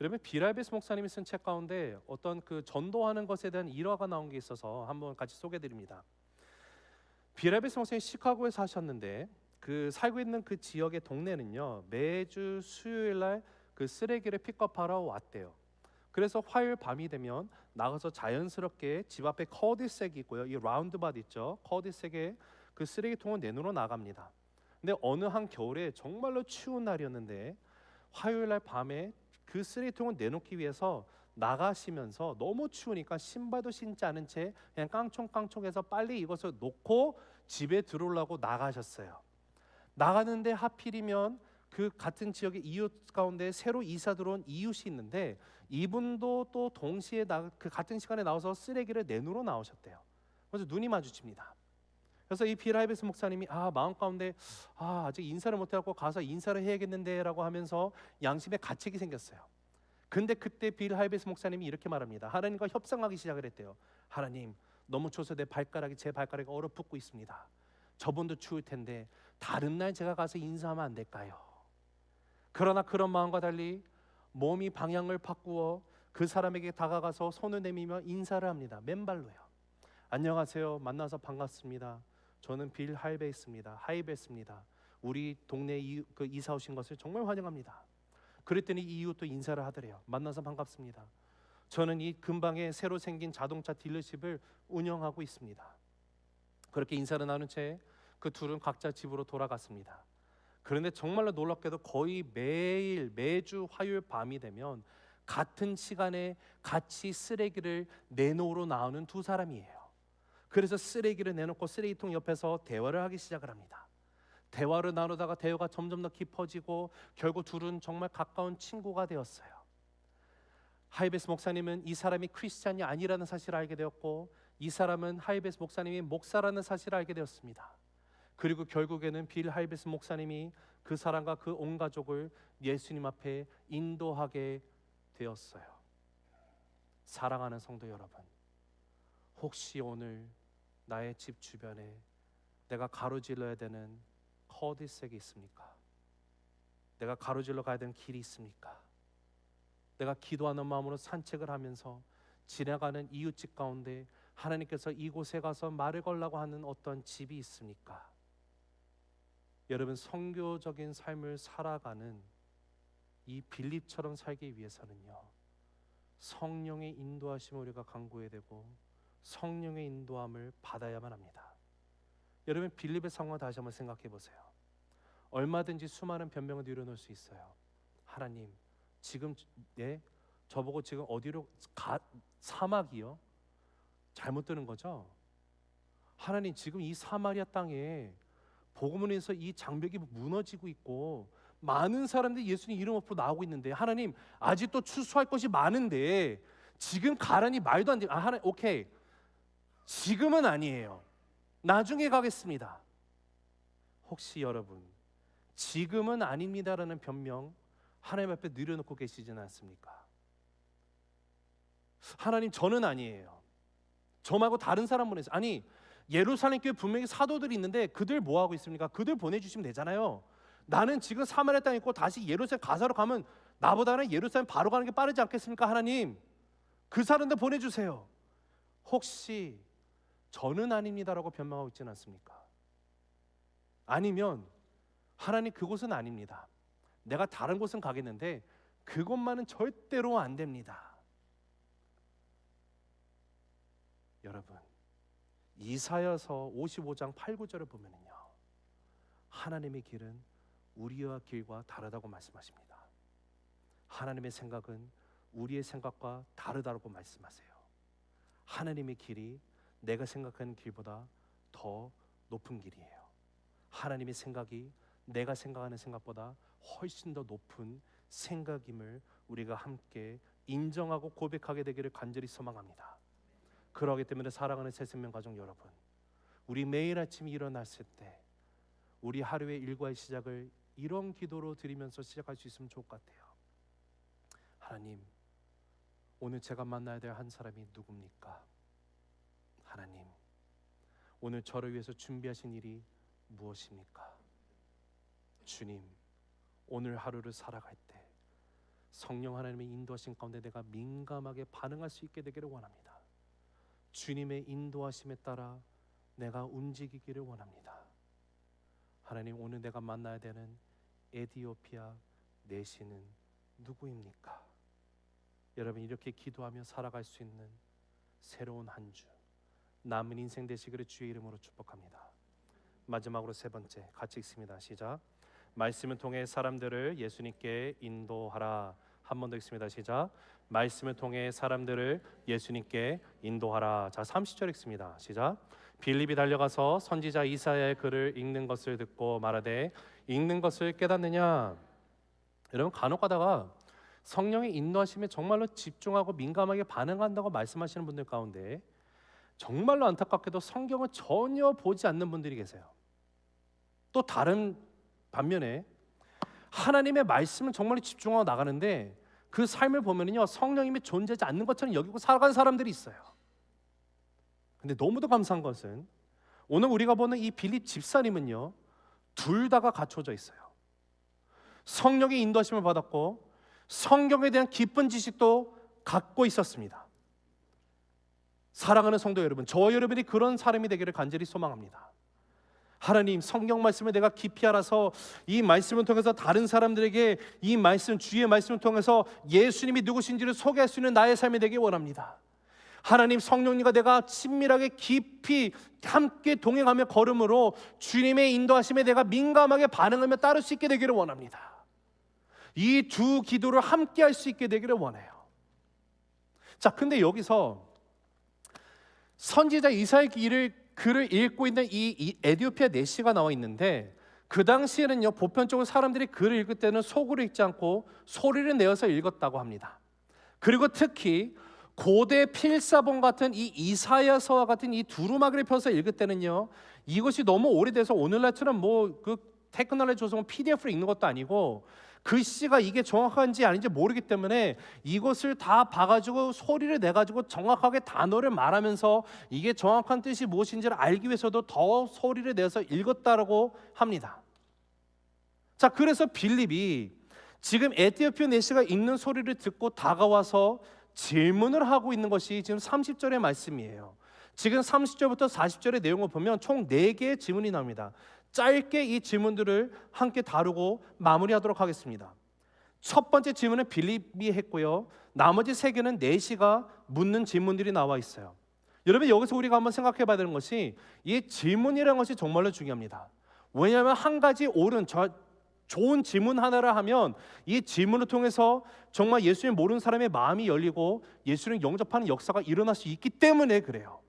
Speaker 1: 여러분, 비랄베스 목사님이 쓴 책 가운데 어떤 그 전도하는 것에 대한 일화가 나온 게 있어서 한번 같이 소개해드립니다. 비랄베스 목사님이 시카고에 사셨는데 그 살고 있는 그 지역의 동네는요, 매주 수요일 날 그 쓰레기를 픽업하러 왔대요. 그래서 화요일 밤이 되면 나가서 자연스럽게 집 앞에 커디색이 있고요, 이 라운드밭 있죠, 커디색에 그 쓰레기통을 내놓으러 나갑니다. 근데 어느 한 겨울에 정말로 추운 날이었는데 화요일 날 밤에 그 쓰레기통을 내놓기 위해서 나가시면서 너무 추우니까 신발도 신지 않은 채 그냥 깡총깡총해서 빨리 이것을 놓고 집에 들어오려고 나가셨어요. 나가는데 하필이면 그 같은 지역의 이웃 가운데 새로 이사 들어온 이웃이 있는데 이분도 또 동시에 그 같은 시간에 나와서 쓰레기를 내놓으러 나오셨대요. 그래서 눈이 마주칩니다. 그래서 이 비랄베스 목사님이 마음 가운데 아직 인사를 못해갖고 가서 인사를 해야겠는데 라고 하면서 양심에 가책이 생겼어요. 근데 그때 빌할베스 목사님이 이렇게 말합니다. 하나님과 협상하기 시작을 했대요. 하나님, 너무 추워서 제 발가락이 얼어붙고 있습니다. 저분도 추울 텐데 다른 날 제가 가서 인사하면 안 될까요? 그러나 그런 마음과 달리 몸이 방향을 바꾸어 그 사람에게 다가가서 손을 내밀며 인사를 합니다. 맨발로요. 안녕하세요. 만나서 반갑습니다. 저는 빌 하이베스입니다. 우리 동네에 이사 오신 것을 정말 환영합니다. 그랬더니 이 이웃도 인사를 하더래요. 만나서 반갑습니다. 저는 이 근방에 새로 생긴 자동차 딜러십을 운영하고 있습니다. 그렇게 인사를 나눈 채 그 둘은 각자 집으로 돌아갔습니다. 그런데 정말로 놀랍게도 거의 매주 화요일 밤이 되면 같은 시간에 같이 쓰레기를 내놓으러 나오는 두 사람이에요. 그래서 쓰레기를 내놓고 쓰레기통 옆에서 대화를 하기 시작을 합니다. 대화를 나누다가 대화가 점점 더 깊어지고 결국 둘은 정말 가까운 친구가 되었어요. 하이베스 목사님은 이 사람이 크리스찬이 아니라는 사실을 알게 되었고, 이 사람은 하이베스 목사님이 목사라는 사실을 알게 되었습니다. 그리고 결국에는 빌 하이베스 목사님이 그 사람과 그 온 가족을 예수님 앞에 인도하게 되었어요. 사랑하는 성도 여러분, 혹시 오늘 나의 집 주변에 내가 가로질러야 되는 커디색이 있습니까? 내가 가로질러 가야 되는 길이 있습니까? 내가 기도하는 마음으로 산책을 하면서 지나가는 이웃집 가운데 하나님께서 이곳에 가서 말을 걸라고 하는 어떤 집이 있습니까? 여러분, 선교적인 삶을 살아가는 이 빌립처럼 살기 위해서는요, 성령의 인도하심을 우리가 간구해야 되고 성령의 인도함을 받아야만 합니다. 여러분, 빌립의 상황을 다시 한번 생각해 보세요. 얼마든지 수많은 변명을 내려놓을 수 있어요. 하나님, 지금 저보고 지금 어디로 사막이요? 잘못 드는 거죠? 하나님, 지금 이 사마리아 땅에 복음을 위해서 이 장벽이 무너지고 있고 많은 사람들이 예수님 이름 앞으로 나오고 있는데 하나님 아직도 추수할 것이 많은데 지금 가라니 말도 안 돼요. 하나님 오케이, 지금은 아니에요. 나중에 가겠습니다. 혹시 여러분 지금은 아닙니다라는 변명 하나님 앞에 늘여놓고 계시지는 않습니까? 하나님 저는 아니에요. 저 말고 다른 사람 보내세요. 아니 예루살렘 교회 분명히 사도들이 있는데 그들 뭐 하고 있습니까? 그들 보내주시면 되잖아요. 나는 지금 사마리아 땅에 있고 다시 예루살렘 가사로 가면 나보다는 예루살렘 바로 가는 게 빠르지 않겠습니까? 하나님 그 사람들 보내주세요. 혹시 저는 아닙니다라고 변명하고 있지는 않습니까? 아니면 하나님 그곳은 아닙니다. 내가 다른 곳은 가겠는데 그것만은 절대로 안 됩니다. 여러분 이사야서 55장 8, 9절을 보면요 하나님의 길은 우리의 길과 다르다고 말씀하십니다. 하나님의 생각은 우리의 생각과 다르다고 말씀하세요. 하나님의 길이 내가 생각하는 길보다 더 높은 길이에요. 하나님의 생각이 내가 생각하는 생각보다 훨씬 더 높은 생각임을 우리가 함께 인정하고 고백하게 되기를 간절히 소망합니다. 그러기 때문에 사랑하는 새생명 가족 여러분, 우리 매일 아침 일어났을 때 우리 하루의 일과의 시작을 이런 기도로 드리면서 시작할 수 있으면 좋을 것 같아요. 하나님, 오늘 제가 만나야 될 한 사람이 누굽니까? 하나님, 오늘 저를 위해서 준비하신 일이 무엇입니까? 주님, 오늘 하루를 살아갈 때 성령 하나님의 인도하심 가운데 내가 민감하게 반응할 수 있게 되기를 원합니다. 주님의 인도하심에 따라 내가 움직이기를 원합니다. 하나님, 오늘 내가 만나야 되는 에티오피아 내시는 누구입니까? 여러분 이렇게 기도하며 살아갈 수 있는 새로운 한 주 남은 인생 되시기를 주의 이름으로 축복합니다. 마지막으로 세 번째 같이 읽습니다. 시작. 말씀을 통해 사람들을 예수님께 인도하라. 한 번 더 읽습니다. 시작. 말씀을 통해 사람들을 예수님께 인도하라. 자 30절 읽습니다. 시작. 빌립이 달려가서 선지자 이사야의 글을 읽는 것을 듣고 말하되 읽는 것을 깨닫느냐. 여러분 간혹 가다가 성령의 인도하심에 정말로 집중하고 민감하게 반응한다고 말씀하시는 분들 가운데 정말로 안타깝게도 성경을 전혀 보지 않는 분들이 계세요. 또 다른 반면에 하나님의 말씀을 정말로 집중하고 나가는데 그 삶을 보면요 성령님이 존재하지 않는 것처럼 여기고 살아가는 사람들이 있어요. 근데 너무도 감사한 것은 오늘 우리가 보는 이 빌립 집사님은요 둘 다가 갖춰져 있어요. 성령의 인도하심을 받았고 성경에 대한 깊은 지식도 갖고 있었습니다. 사랑하는 성도 여러분, 저와 여러분이 그런 사람이 되기를 간절히 소망합니다. 하나님, 성경 말씀을 내가 깊이 알아서 이 말씀을 통해서 다른 사람들에게 이 말씀, 주의 말씀을 통해서 예수님이 누구신지를 소개할 수 있는 나의 삶이 되길 원합니다. 하나님, 성령님과 내가 친밀하게 깊이 함께 동행하며 걸음으로 주님의 인도하심에 내가 민감하게 반응하며 따를 수 있게 되기를 원합니다. 이 두 기도를 함께 할 수 있게 되기를 원해요. 자, 근데 여기서 선지자 이사야의 글을 읽고 있는 이 에티오피아 내시가 나와 있는데 그 당시에는요 보편적으로 사람들이 글을 읽을 때는 속으로 읽지 않고 소리를 내어서 읽었다고 합니다. 그리고 특히 고대 필사본 같은 이 이사야서와 같은 이 두루마기를 펴서 읽을 때는요 이것이 너무 오래돼서 오늘날처럼 뭐 그 테크놀로지 조성은 PDF로 읽는 것도 아니고 글씨가 이게 정확한지 아닌지 모르기 때문에 이것을 다 봐가지고 소리를 내가지고 정확하게 단어를 말하면서 이게 정확한 뜻이 무엇인지를 알기 위해서도 더 소리를 내서 읽었다라고 합니다. 자, 그래서 빌립이 지금 에티오피아 내시가 읽는 소리를 듣고 다가와서 질문을 하고 있는 것이 지금 30절의 말씀이에요. 지금 30절부터 40절의 내용을 보면 총 4개의 질문이 나옵니다. 짧게 이 질문들을 함께 다루고 마무리하도록 하겠습니다. 첫 번째 질문은 빌립이 했고요. 나머지 3개는 내시가 묻는 질문들이 나와 있어요. 여러분 여기서 우리가 한번 생각해 봐야 되는 것이 이 질문이라는 것이 정말로 중요합니다. 왜냐하면 한 가지 옳은 좋은 질문 하나를 하면 이 질문을 통해서 정말 예수님 모르는 사람의 마음이 열리고 예수님 영접하는 역사가 일어날 수 있기 때문에 그래요.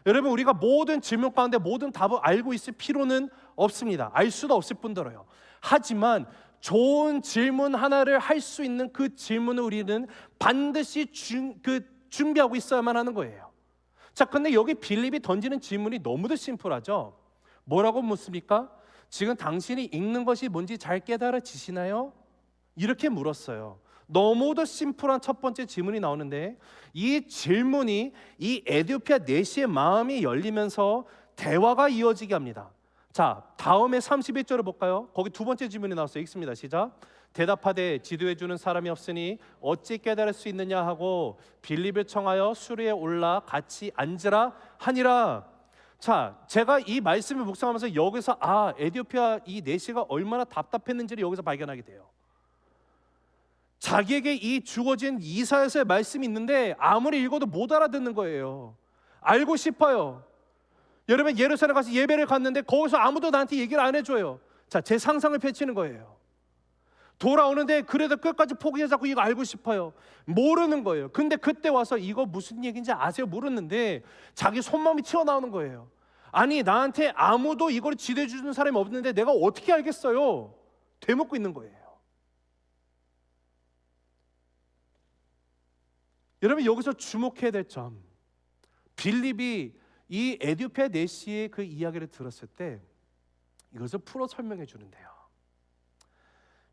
Speaker 1: 여러분, 우리가 모든 질문 가운데 모든 답을 알고 있을 필요는 없습니다. 알 수도 없을 뿐더러요. 하지만 좋은 질문 하나를 할 수 있는 그 질문을 우리는 반드시 준비하고 있어야만 하는 거예요. 자, 근데 여기 빌립이 던지는 질문이 너무도 심플하죠. 뭐라고 묻습니까? 지금 당신이 읽는 것이 뭔지 잘 깨달아지시나요? 이렇게 물었어요. 너무도 심플한 첫 번째 질문이 나오는데, 이 질문이 이 에디오피아 내시의 마음이 열리면서 대화가 이어지게 합니다. 자, 다음에 31절을 볼까요? 거기 두 번째 질문이 나왔어요. 읽습니다. 시작. 대답하되 지도해 주는 사람이 없으니 어찌 깨달을 수 있느냐 하고 빌립을 청하여 수리에 올라 같이 앉으라 하니라. 자, 제가 이 말씀을 묵상하면서 여기서 에디오피아 이 내시가 얼마나 답답했는지를 여기서 발견하게 돼요. 자기에게 이 주어진 이사야서의 말씀이 있는데 아무리 읽어도 못 알아듣는 거예요. 알고 싶어요. 여러분, 예루살렘 가서 예배를 갔는데 거기서 아무도 나한테 얘기를 안 해줘요. 자, 제 상상을 펼치는 거예요. 돌아오는데 그래도 끝까지 포기하지 않고 이거 알고 싶어요. 모르는 거예요. 근데 그때 와서 이거 무슨 얘기인지 아세요? 모르는데 자기 손마음이 튀어나오는 거예요. 아니, 나한테 아무도 이걸 지도해 주는 사람이 없는데 내가 어떻게 알겠어요? 되묻고 있는 거예요. 여러분, 여기서 주목해야 될 점, 빌립이 이 에디오피아 내시의 그 이야기를 들었을 때 이것을 풀어 설명해 주는데요.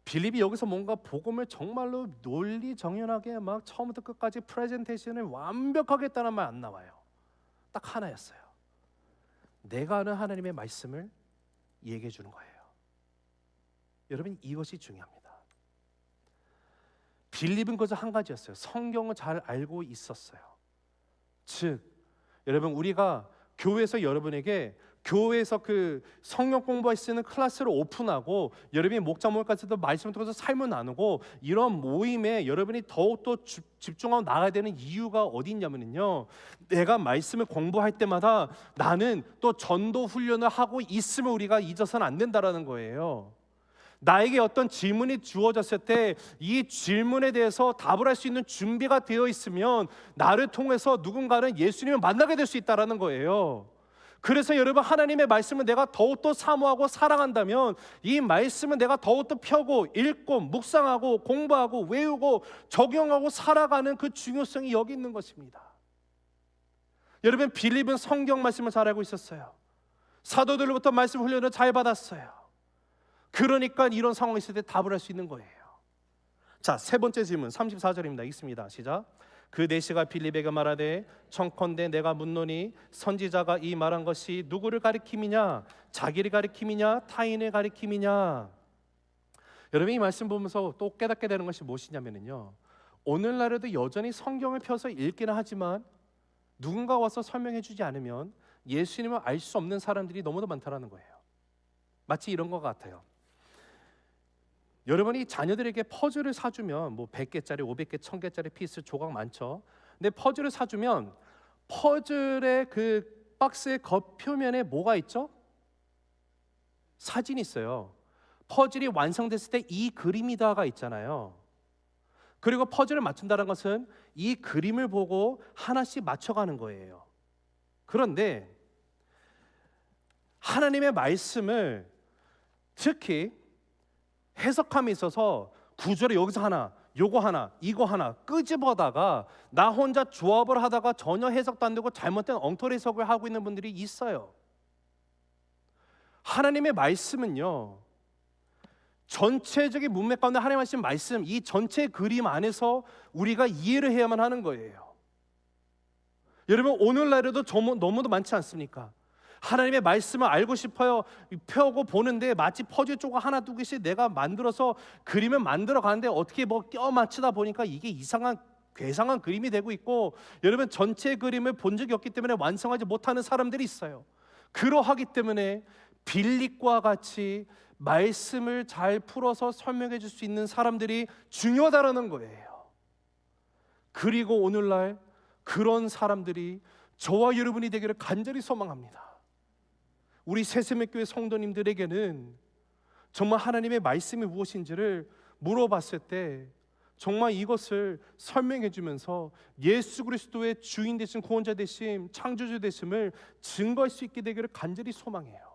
Speaker 1: 빌립이 여기서 뭔가 복음을 정말로 논리정연하게 막 처음부터 끝까지 프레젠테이션을 완벽하게 했다는 말 안 나와요. 딱 하나였어요. 내가 아는 하나님의 말씀을 얘기해 주는 거예요. 여러분, 이것이 중요합니다. 빌립은 그저 한 가지였어요. 성경을 잘 알고 있었어요. 즉, 여러분, 우리가 교회에서 여러분에게 교회에서 그 성경 공부할 수 있는 클래스를 오픈하고 여러분이 목자 모임까지도 말씀을 통해서 삶을 나누고 이런 모임에 여러분이 더욱더 집중하고 나가야 되는 이유가 어디 있냐면요, 내가 말씀을 공부할 때마다 나는 또 전도 훈련을 하고 있음을 우리가 잊어서는 안 된다라는 거예요. 나에게 어떤 질문이 주어졌을 때 이 질문에 대해서 답을 할 수 있는 준비가 되어 있으면 나를 통해서 누군가는 예수님을 만나게 될 수 있다는 거예요. 그래서 여러분, 하나님의 말씀을 내가 더욱더 사모하고 사랑한다면 이 말씀은 내가 더욱더 펴고 읽고 묵상하고 공부하고 외우고 적용하고 살아가는 그 중요성이 여기 있는 것입니다. 여러분, 빌립은 성경 말씀을 잘 알고 있었어요. 사도들로부터 말씀 훈련을 잘 받았어요. 그러니까 이런 상황이 있을 때 답을 할 수 있는 거예요. 자, 세 번째 질문 34절입니다. 읽습니다. 시작. 그 내시가 빌립에게 말하되 청컨대 내가 묻노니 선지자가 이 말한 것이 누구를 가리킴이냐? 자기를 가리킴이냐? 타인을 가리킴이냐? 여러분, 이 말씀 보면서 또 깨닫게 되는 것이 무엇이냐면요, 오늘날에도 여전히 성경을 펴서 읽기는 하지만 누군가 와서 설명해 주지 않으면 예수님을 알 수 없는 사람들이 너무도 많다는 거예요. 마치 이런 것 같아요. 여러분이 자녀들에게 퍼즐을 사주면 뭐 100개짜리, 500개, 1000개짜리 피스 조각 많죠. 근데 퍼즐을 사주면 퍼즐의 그 박스의 겉표면에 뭐가 있죠? 사진이 있어요. 퍼즐이 완성됐을 때 이 그림이다가 있잖아요. 그리고 퍼즐을 맞춘다는 것은 이 그림을 보고 하나씩 맞춰가는 거예요. 그런데 하나님의 말씀을 특히 해석함에 있어서 구절에 여기서 하나, 요거 하나, 이거 하나 끄집어다가 나 혼자 조합을 하다가 전혀 해석도 안 되고 잘못된 엉터리 해석을 하고 있는 분들이 있어요. 하나님의 말씀은요, 전체적인 문맥 가운데 하나님 하신 말씀, 이 전체 그림 안에서 우리가 이해를 해야만 하는 거예요. 여러분, 오늘날에도 너무도 많지 않습니까? 하나님의 말씀을 알고 싶어요. 펴고 보는데 마치 퍼즐 조각 하나 두 개씩 내가 만들어서 그림을 만들어 가는데 어떻게 뭐 껴 맞추다 보니까 이게 이상한 괴상한 그림이 되고 있고, 여러분, 전체 그림을 본 적이 없기 때문에 완성하지 못하는 사람들이 있어요. 그러하기 때문에 빌립과 같이 말씀을 잘 풀어서 설명해 줄 수 있는 사람들이 중요하다라는 거예요. 그리고 오늘날 그런 사람들이 저와 여러분이 되기를 간절히 소망합니다. 우리 새세맥교회 성도님들에게는 정말 하나님의 말씀이 무엇인지를 물어봤을 때 정말 이것을 설명해 주면서 예수 그리스도의 주인 되신 구원자 되심, 창조주 되심을 증거할 수 있게 되기를 간절히 소망해요.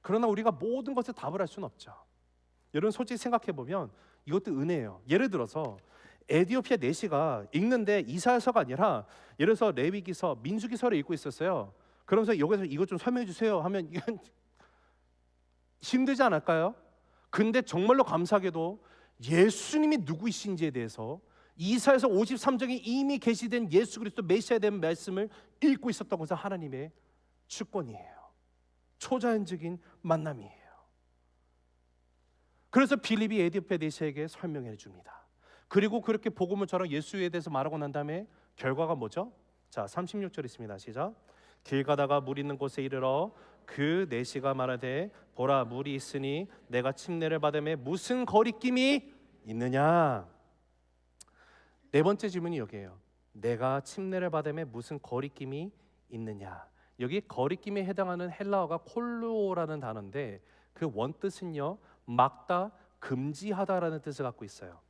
Speaker 1: 그러나 우리가 모든 것에 답을 할 수는 없죠. 여러분 솔직히 생각해 보면 이것도 은혜예요. 예를 들어서 에티오피아 내시가 읽는데 이사야서가 아니라 예를 들어서 레위기서, 민수기서를 읽고 있었어요. 그러면서 여기서 이것 좀 설명해 주세요 하면 이건 힘들지 않을까요? 근데 정말로 감사하게도 예수님이 누구이신지에 대해서 이사야서 53장에 이미 계시된 예수 그리스도 메시아에 대한 말씀을 읽고 있었던 것은 하나님의 주권이에요. 초자연적인 만남이에요. 그래서 빌립이 에티오피아 내시에게 설명해 줍니다. 그리고 그렇게 복음을 전하고 예수에 대해서 말하고 난 다음에 결과가 뭐죠? 자, 36절 있습니다. 시작. 길 가다가 물 있는 곳에 이르러 그 내시가 말하되 보라 물이 있으니 내가 침례를 받음에 무슨 거리낌이 있느냐. 네 번째 질문이 여기에요. 내가 침례를 받음에 무슨 거리낌이 있느냐. 여기 거리낌에 해당하는 헬라어가 콜루오라는 단어인데 그 원뜻은요 막다, 금지하다라는 뜻을 갖고 있어요.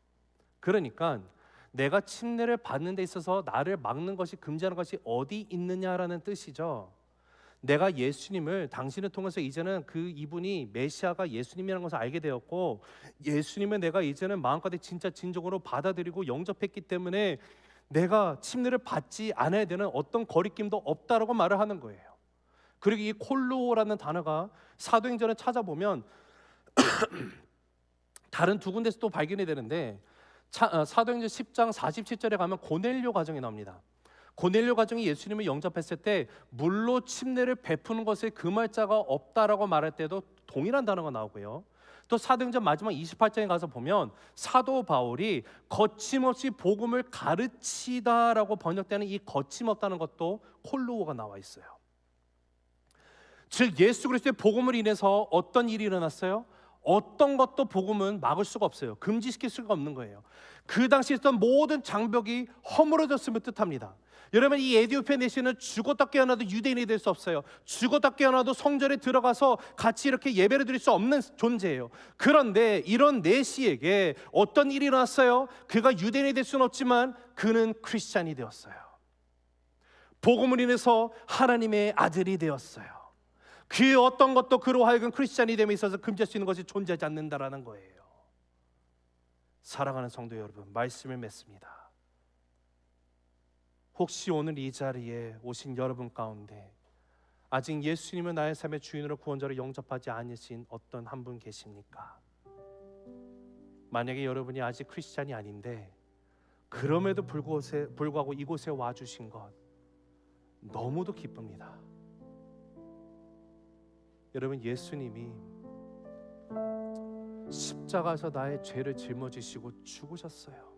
Speaker 1: 그러니까 내가 침례를 받는 데 있어서 나를 막는 것이, 금지하는 것이 어디 있느냐라는 뜻이죠. 내가 예수님을, 당신을 통해서 이제는 그 이분이 메시아가 예수님이라는 것을 알게 되었고 예수님을 내가 이제는 마음까지 진짜 진정으로 받아들이고 영접했기 때문에 내가 침례를 받지 않아야 되는 어떤 거리낌도 없다라고 말을 하는 거예요. 그리고 이 콜루오라는 단어가 사도행전을 찾아보면 다른 두 군데서 또 발견이 되는데 사도행전 10장 47절에 가면 고넬료 가정이 나옵니다. 고넬료 가정이 예수님을 영접했을 때 물로 침례를 베푸는 것에 금할 자가 없다라고 말할 때도 동일한 단어가 나오고요. 또 사도행전 마지막 28장에 가서 보면 사도 바울이 거침없이 복음을 가르치다라고 번역되는 이 거침없다는 것도 콜루오가 나와 있어요. 즉 예수 그리스도의 복음을 인해서 어떤 일이 일어났어요? 어떤 것도 복음은 막을 수가 없어요. 금지시킬 수가 없는 거예요. 그 당시에 있던 모든 장벽이 허물어졌음을 뜻합니다. 여러분 이 에티오피아 내시는 죽었다 깨어나도 유대인이 될 수 없어요. 죽었다 깨어나도 성전에 들어가서 같이 이렇게 예배를 드릴 수 없는 존재예요. 그런데 이런 내시에게 어떤 일이 일어났어요? 그가 유대인이 될 수는 없지만 그는 크리스찬이 되었어요. 복음을 인해서 하나님의 아들이 되었어요. 그 어떤 것도 그로 하여금 크리스찬이 됨에 있어서 금지할 수 있는 것이 존재하지 않는다라는 거예요. 사랑하는 성도 여러분, 말씀을 맺습니다. 혹시 오늘 이 자리에 오신 여러분 가운데 아직 예수님을 나의 삶의 주인으로 구원자로 영접하지 않으신 어떤 한 분 계십니까? 만약에 여러분이 아직 크리스찬이 아닌데 그럼에도 불구하고 이곳에 와주신 것 너무도 기쁩니다. 여러분 예수님이 십자가에서 나의 죄를 짊어지시고 죽으셨어요.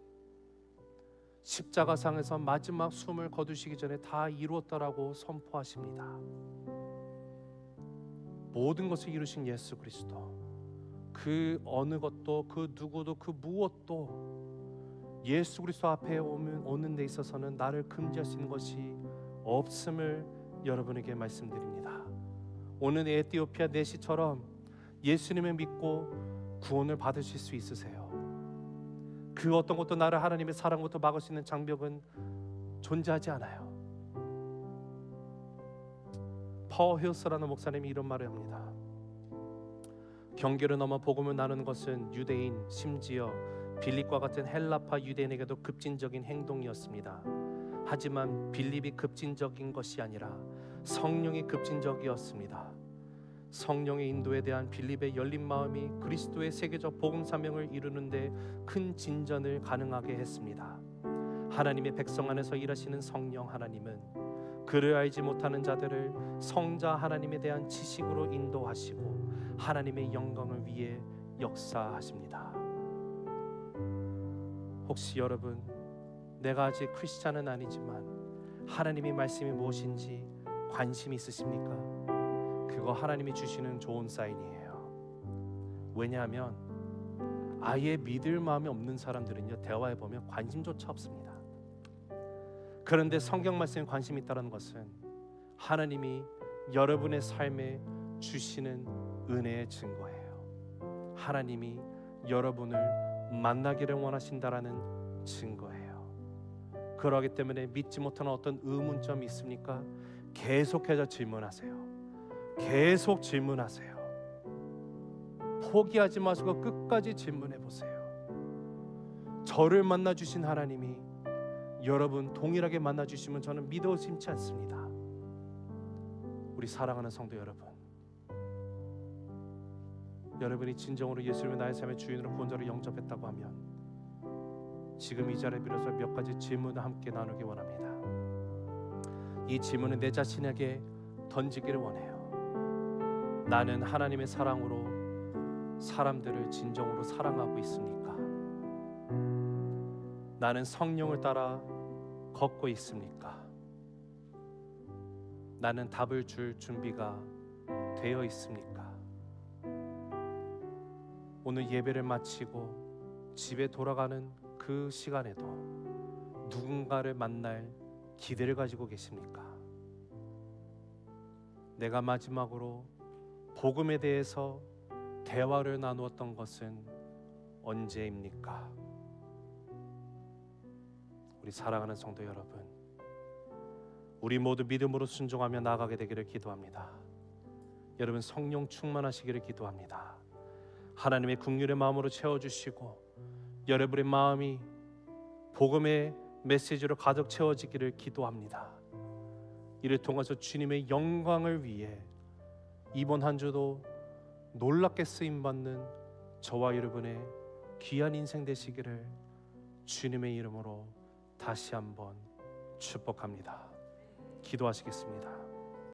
Speaker 1: 십자가상에서 마지막 숨을 거두시기 전에 다 이루었다라고 선포하십니다. 모든 것을 이루신 예수 그리스도, 그 어느 것도 그 누구도 그 무엇도 예수 그리스도 앞에 오는 데 있어서는 나를 금지할 수 있는 것이 없음을 여러분에게 말씀드립니다. 오늘 에티오피아 내시처럼 예수님을 믿고 구원을 받으실 수 있으세요. 그 어떤 것도 나를 하나님의 사랑부터 막을 수 있는 장벽은 존재하지 않아요. 파워 힐스라는 목사님이 이런 말을 합니다. 경계를 넘어 복음을 나누는 것은 유대인, 심지어 빌립과 같은 헬라파 유대인에게도 급진적인 행동이었습니다. 하지만 빌립이 급진적인 것이 아니라 성령이 급진적이었습니다. 성령의 인도에 대한 빌립의 열린 마음이 그리스도의 세계적 복음 사명을 이루는데 큰 진전을 가능하게 했습니다. 하나님의 백성 안에서 일하시는 성령 하나님은 그를 알지 못하는 자들을 성자 하나님에 대한 지식으로 인도하시고 하나님의 영광을 위해 역사하십니다. 혹시 여러분 내가 아직 크리스찬은 아니지만 하나님의 말씀이 무엇인지 관심이 있으십니까? 그거 하나님이 주시는 좋은 사인이에요. 왜냐하면 아예 믿을 마음이 없는 사람들은요 대화해 보면 관심조차 없습니다. 그런데 성경 말씀에 관심이 있다는 것은 하나님이 여러분의 삶에 주시는 은혜의 증거예요. 하나님이 여러분을 만나기를 원하신다라는 증거예요. 그러기 때문에 믿지 못하는 어떤 의문점이 있습니까? 계속해서 질문하세요. 계속 질문하세요. 포기하지 마시고 끝까지 질문해 보세요. 저를 만나 주신 하나님이 여러분 동일하게 만나 주시면 저는 믿어 의심치 않습니다. 우리 사랑하는 성도 여러분, 여러분이 진정으로 예수님을 나의 삶의 주인으로 구원자로 영접했다고 하면 지금 이 자리에 빌어서 몇 가지 질문을 함께 나누기 원합니다. 이 질문은 내 자신에게 던지기를 원해요. 나는 하나님의 사랑으로 사람들을 진정으로 사랑하고 있습니까? 나는 성령을 따라 걷고 있습니까? 나는 답을 줄 준비가 되어 있습니까? 오늘 예배를 마치고 집에 돌아가는 그 시간에도 누군가를 만날 기대를 가지고 계십니까? 내가 마지막으로 복음에 대해서 대화를 나누었던 것은 언제입니까? 우리 사랑하는 성도 여러분, 우리 모두 믿음으로 순종하며 나아가게 되기를 기도합니다. 여러분 성령 충만하시기를 기도합니다. 하나님의 긍휼의 마음으로 채워주시고 여러분의 마음이 복음의 메시지로 가득 채워지기를 기도합니다. 이를 통해서 주님의 영광을 위해 이번 한 주도 놀랍게 쓰임받는 저와 여러분의 귀한 인생 되시기를 주님의 이름으로 다시 한번 축복합니다. 기도하시겠습니다.